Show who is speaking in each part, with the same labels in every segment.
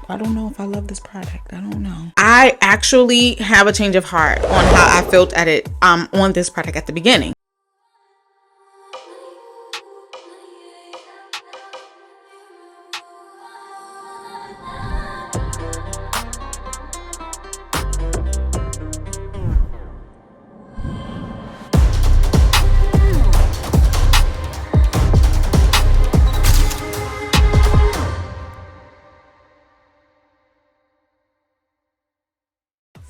Speaker 1: I don't know if I love this product. I don't know. I actually have a change of heart on how I felt at it on this product at the beginning.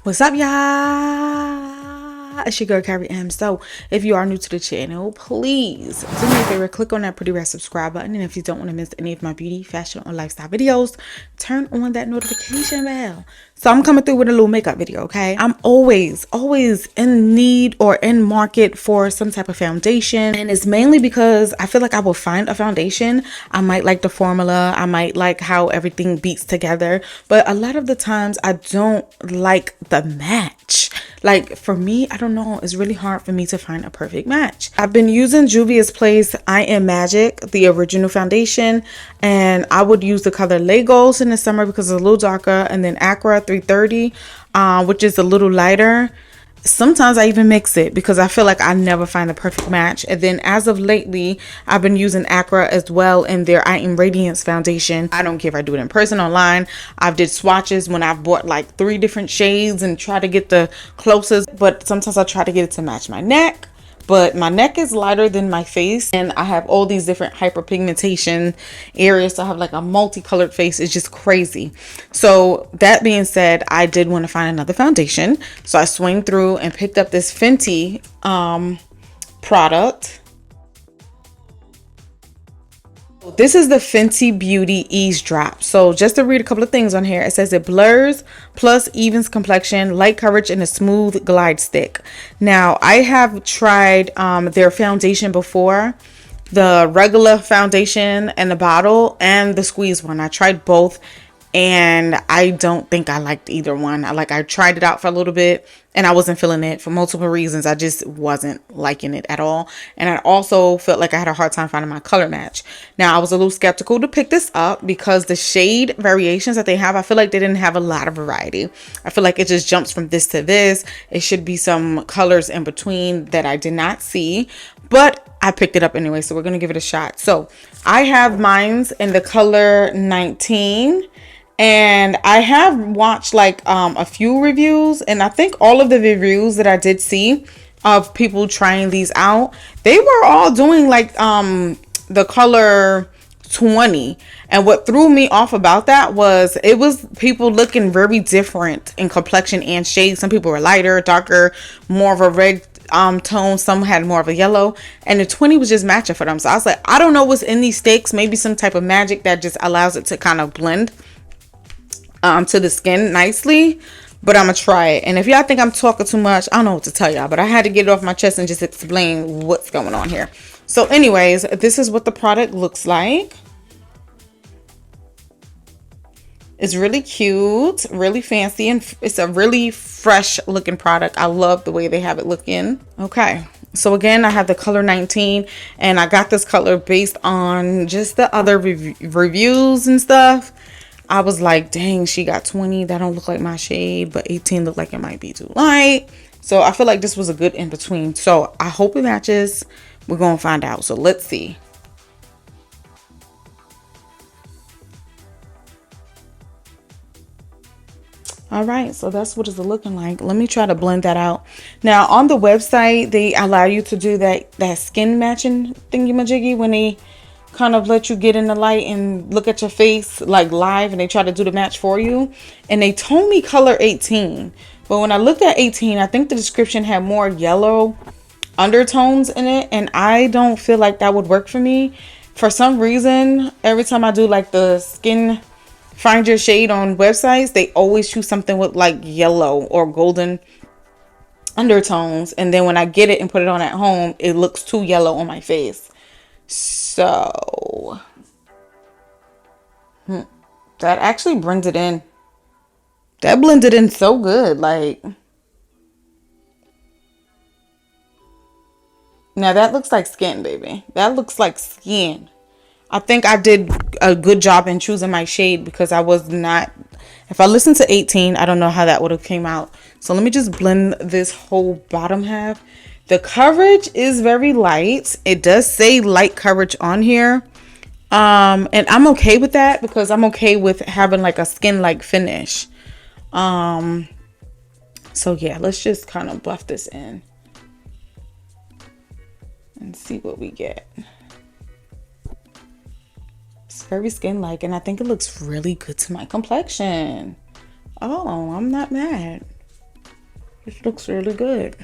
Speaker 1: What's up, y'all? It's your girl Carrie M. So if you are new to the channel, please do me a favor, click on that pretty red subscribe button, and if you don't want to miss any of my beauty, fashion, or lifestyle videos, turn on that notification bell. So I'm coming through with a little makeup video, okay? I'm always in need or in market for some type of foundation, and it's mainly because I feel like I will find a foundation. I might like the formula, I might like how everything beats together, but a lot of the times I don't like the match. Like for me, I don't know, it's really hard for me to find a perfect match. I've been using Juvia's Place I Am Magic, the original foundation, and I would use the color Legos in the summer because it's a little darker, and then Accra 330, which is a little lighter. Sometimes I even mix it because I feel like I never find the perfect match. And then as of lately, I've been using Accra as well in their I Am Radiance foundation. I don't care if I do it in person, online. I've did swatches when I've bought like 3 different shades and try to get the closest, but sometimes I try to get it to match my neck. But my neck is lighter than my face, and I have all these different hyperpigmentation areas, so I have like a multicolored face. It's just crazy. So that being said, I did want to find another foundation, so I swing through and picked up this Fenty product. This is the Fenty Beauty Ease Drop. So just to read a couple of things on here, it says it blurs plus evens complexion, light coverage, and a smooth glide stick. Now I have tried their foundation before, the regular foundation and the bottle and the squeeze one. I tried both, and I don't think I liked either one. I tried it out for a little bit and I wasn't feeling it for multiple reasons. I just wasn't liking it at all. And I also felt like I had a hard time finding my color match. Now I was a little skeptical to pick this up because the shade variations that they have, I feel like they didn't have a lot of variety. I feel like it just jumps from this to this. It should be some colors in between that I did not see, but I picked it up anyway. So we're going to give it a shot. So I have mine's in the color 19. And I have watched like a few reviews, and I think all of the reviews that I did see of people trying these out, they were all doing like the color 20. And what threw me off about that was it was people looking very different in complexion and shade. Some people were lighter, darker, more of a red tone, some had more of a yellow, and the 20 was just matching for them. So I was like, I don't know what's in these sticks, maybe some type of magic that just allows it to kind of blend to the skin nicely, but I'm gonna try it. And if y'all think I'm talking too much, I don't know what to tell y'all, but I had to get it off my chest and just explain what's going on here. So anyways, this is what the product looks like. It's really cute, really fancy, and it's a really fresh looking product. I love the way they have it looking. Okay, so again, I have the color 19, and I got this color based on just the other reviews and stuff. I was like, dang, she got 20. That don't look like my shade, but 18 look like it might be too light. So I feel like this was a good in between. So I hope it matches. We're going to find out. So let's see. All right, so that's what it's looking like. Let me try to blend that out. Now on the website, they allow you to do that skin matching thingy-majiggy when they kind of let you get in the light and look at your face like live, and they try to do the match for you. And they told me color 18, but when I looked at 18, I think the description had more yellow undertones in it, and I don't feel like that would work for me. For some reason, every time I do like the skin find your shade on websites, they always choose something with like yellow or golden undertones, and then when I get it and put it on at home, it looks too yellow on my face. So that actually blends it in. That blended in so good. Like, now that looks like skin, baby. That looks like skin. I think I did a good job in choosing my shade because I was not If I listened to 18, I don't know how that would have came out. So let me just blend this whole bottom half. The coverage is very light. It does say light coverage on here. And I'm okay with that because I'm okay with having like a skin-like finish. So yeah, let's just kind of buff this in and see what we get. It's very skin-like, and I think it looks really good to my complexion. Oh, I'm not mad. This looks really good.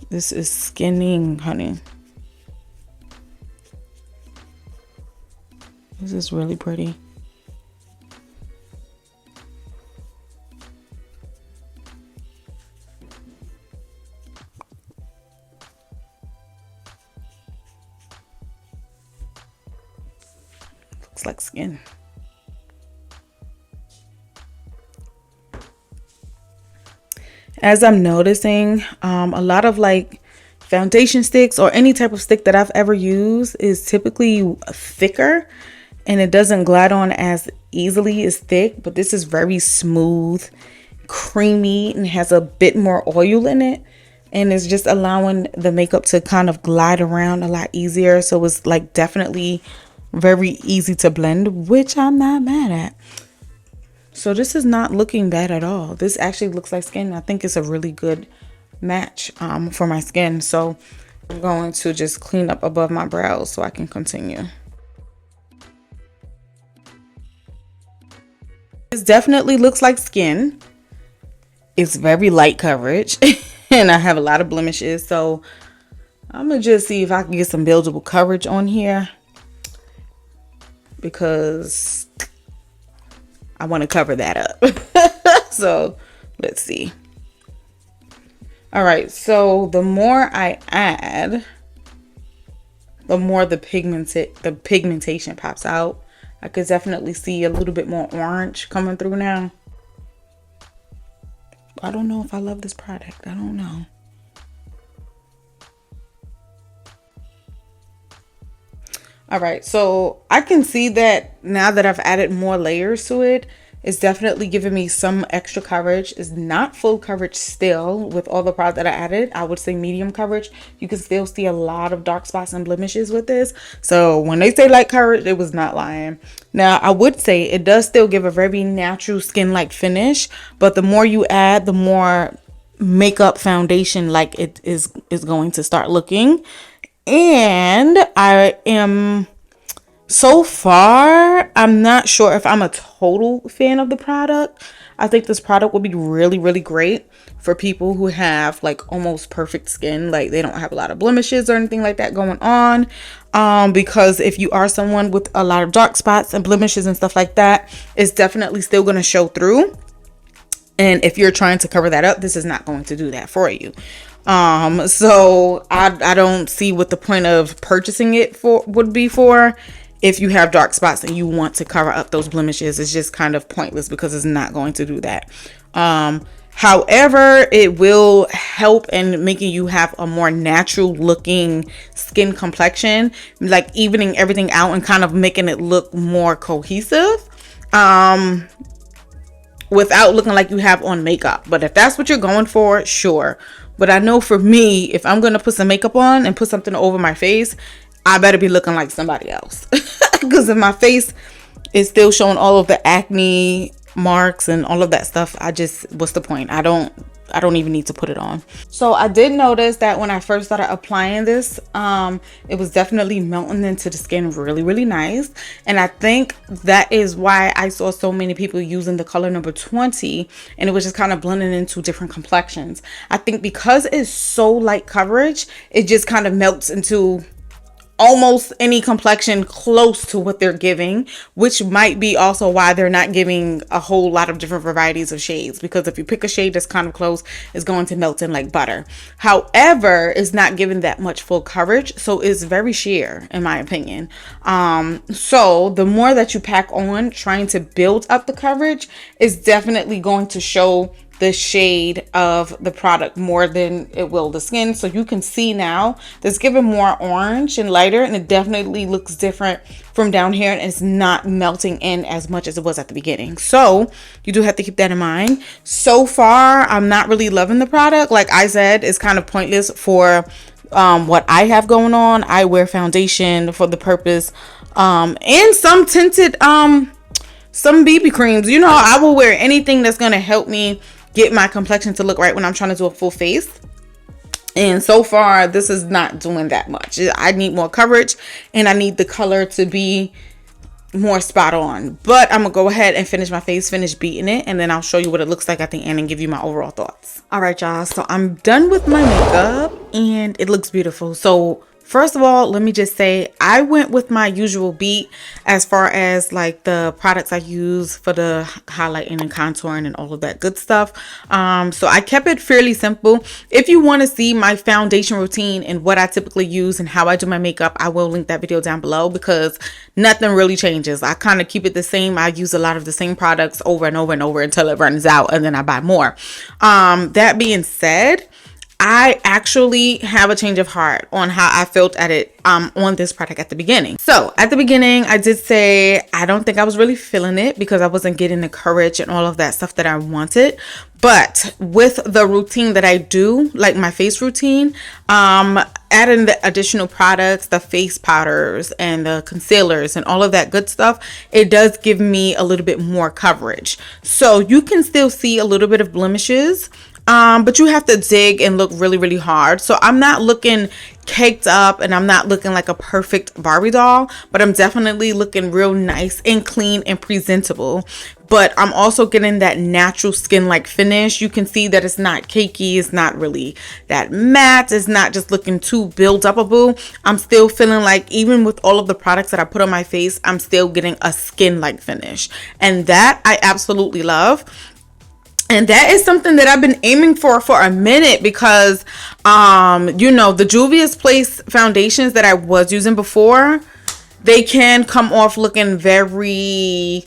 Speaker 1: This is skinning, honey. This is really pretty. Looks like skin. As I'm noticing, a lot of like foundation sticks or any type of stick that I've ever used is typically thicker and it doesn't glide on as easily as thick, but this is very smooth, creamy, and has a bit more oil in it, and it's just allowing the makeup to kind of glide around a lot easier. So it's like definitely very easy to blend, which I'm not mad at. So this is not looking bad at all. This actually looks like skin. I think it's a really good match for my skin. So I'm going to just clean up above my brows so I can continue. This definitely looks like skin. It's very light coverage and I have a lot of blemishes. So I'm gonna just see if I can get some buildable coverage on here because I want to cover that up. So let's see. All right, so the more I add, the more the pigmentation pops out. I could definitely see a little bit more orange coming through now. I don't know if I love this product. I don't know. All right, so I can see that now that I've added more layers to it, it's definitely giving me some extra coverage. It's not full coverage still with all the product that I added. I would say medium coverage. You can still see a lot of dark spots and blemishes with this. So when they say light coverage, it was not lying. Now, I would say it does still give a very natural skin-like finish, but the more you add, the more makeup foundation like it is going to start looking. And I am, so far, I'm not sure if I'm a total fan of the product. I think this product will be really, really great for people who have like almost perfect skin. Like they don't have a lot of blemishes or anything like that going on. Because if you are someone with a lot of dark spots and blemishes and stuff like that, it's definitely still going to show through. And if you're trying to cover that up, this is not going to do that for you. So I don't see what the point of purchasing it would be for. If you have dark spots and you want to cover up those blemishes, it's just kind of pointless because it's not going to do that. However, it will help in making you have a more natural looking skin complexion, like evening everything out and kind of making it look more cohesive. Without looking like you have on makeup. But if that's what you're going for, sure. But I know for me, if I'm going to put some makeup on and put something over my face, I better be looking like somebody else. Because if my face is still showing all of the acne marks and all of that stuff, what's the point? I don't even need to put it on. So I did notice that when I first started applying this, it was definitely melting into the skin really, really nice. And I think that is why I saw so many people using the color number 20 and it was just kind of blending into different complexions. I think because it's so light coverage, it just kind of melts into almost any complexion close to what they're giving, which might be also why they're not giving a whole lot of different varieties of shades, because if you pick a shade that's kind of close, it's going to melt in like butter. However, it's not giving that much full coverage, so it's very sheer in my opinion. So the more that you pack on trying to build up the coverage is definitely going to show the shade of the product more than it will the skin. So you can see now that's giving more orange and lighter, and it definitely looks different from down here, and it's not melting in as much as it was at the beginning. So you do have to keep that in mind. So far, I'm not really loving the product. Like I said, it's kind of pointless for what I have going on. I wear foundation for the purpose, and some tinted some BB creams. You know, I will wear anything that's gonna help me get my complexion to look right when I'm trying to do a full face. And so far, this is not doing that much. I need more coverage, and I need the color to be more spot on. But I'm gonna go ahead and finish my face, finish beating it, and then I'll show you what it looks like at the end and give you my overall thoughts. All right, y'all, so I'm done with my makeup and it looks beautiful. So first of all, let me just say I went with my usual beat as far as like the products I use for the highlighting and contouring and all of that good stuff. So I kept it fairly simple. If you want to see my foundation routine and what I typically use and how I do my makeup, I will link that video down below, because nothing really changes. I kind of keep it the same. I use a lot of the same products over and over and over until it runs out, and then I buy more. That being said, I actually have a change of heart on how I felt at it on this product at the beginning. So at the beginning, I did say I don't think I was really feeling it because I wasn't getting the courage and all of that stuff that I wanted. But with the routine that I do, like my face routine, adding the additional products, the face powders and the concealers and all of that good stuff, it does give me a little bit more coverage. So you can still see a little bit of blemishes, but you have to dig and look really, really hard. So I'm not looking caked up and I'm not looking like a perfect Barbie doll, but I'm definitely looking real nice and clean and presentable. But I'm also getting that natural skin-like finish. You can see that it's not cakey. It's not really that matte. It's not just looking too build-up-able. I'm still feeling like even with all of the products that I put on my face, I'm still getting a skin-like finish. And that I absolutely love. And that is something that I've been aiming for a minute, because, you know, the Juvia's Place foundations that I was using before, they can come off looking very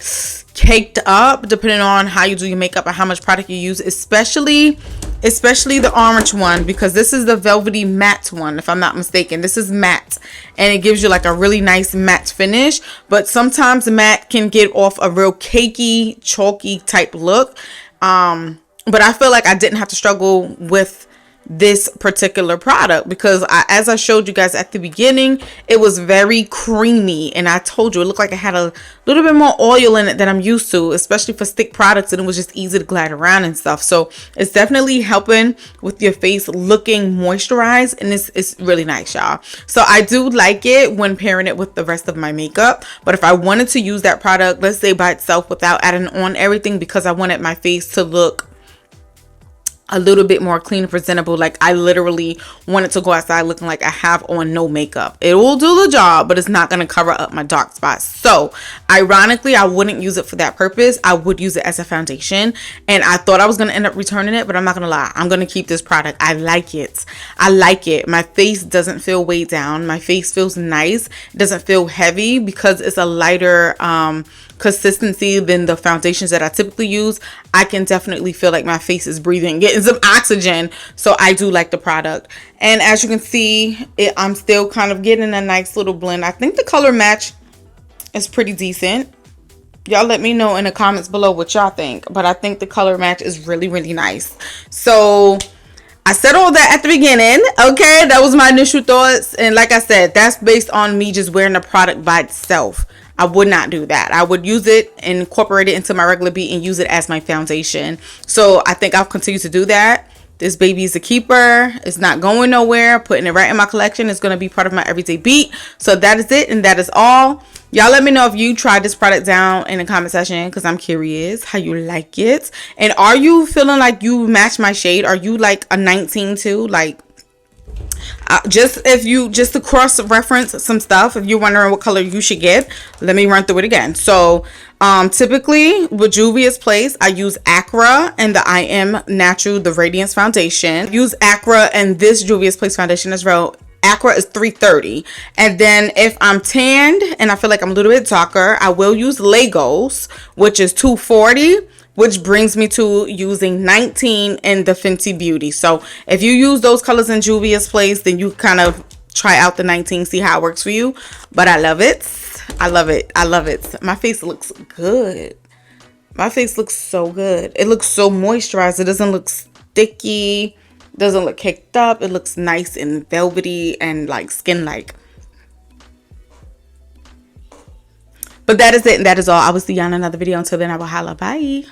Speaker 1: caked up depending on how you do your makeup and how much product you use, especially the orange one, because this is the Velvety matte one, if I'm not mistaken. This is matte and it gives you like a really nice matte finish, but sometimes matte can get off a real cakey, chalky type look. But I feel like I didn't have to struggle with this particular product because as I showed you guys at the beginning, it was very creamy, and I told you it looked like it had a little bit more oil in it than I'm used to, especially for stick products, and it was just easy to glide around and stuff. So it's definitely helping with your face looking moisturized, and it's really nice, y'all. So I do like it when pairing it with the rest of my makeup, but if I wanted to use that product, let's say by itself without adding on everything, because I wanted my face to look a little bit more clean and presentable, like I literally wanted to go outside looking like I have on no makeup, it will do the job, but it's not going to cover up my dark spots. So ironically, I wouldn't use it for that purpose. I would use it as a foundation, and I thought I was going to end up returning it, but I'm not going to lie, I'm going to keep this product. I like it. My face doesn't feel weighed down. My face feels nice. It doesn't feel heavy because it's a lighter consistency than the foundations that I typically use. I can definitely feel like my face is breathing, getting some oxygen. So I do like the product. And as you can see, I'm still kind of getting a nice little blend. I think the color match is pretty decent. Y'all let me know in the comments below what y'all think. But I think the color match is really, really nice. So I said all that at the beginning. Okay, that was my initial thoughts. And like I said, that's based on me just wearing the product by itself. I would not do that. I would use it and incorporate it into my regular beat and use it as my foundation. So I think I'll continue to do that. This baby is a keeper. It's not going nowhere. Putting it right in my collection is going to be part of my everyday beat. So that is it, and that is all. Y'all let me know if you tried this product down in the comment section, because I'm curious how you like it. And are you feeling like you match my shade? Are you like a 19 too? Like, just to cross reference some stuff, if you're wondering what color you should get, let me run through it again. So typically with Juvia's Place, I use Accra and the I Am Natural, the Radiance foundation. I use Accra and this Juvia's Place foundation as well. Accra is $3.30, and then if I'm tanned and I feel like I'm a little bit darker, I will use Legos, which is $2.40, which brings me to using 19 in the Fenty Beauty. So if you use those colors in Juvia's place, then you kind of try out the 19, see how it works for you. But I love it. I love it. I love it. My face looks good. My face looks so good. It looks so moisturized. It doesn't look sticky. Doesn't look caked up. It looks nice and velvety and like skin-like. But that is it, and that is all. I will see you on another video. Until then, I will holla. Bye.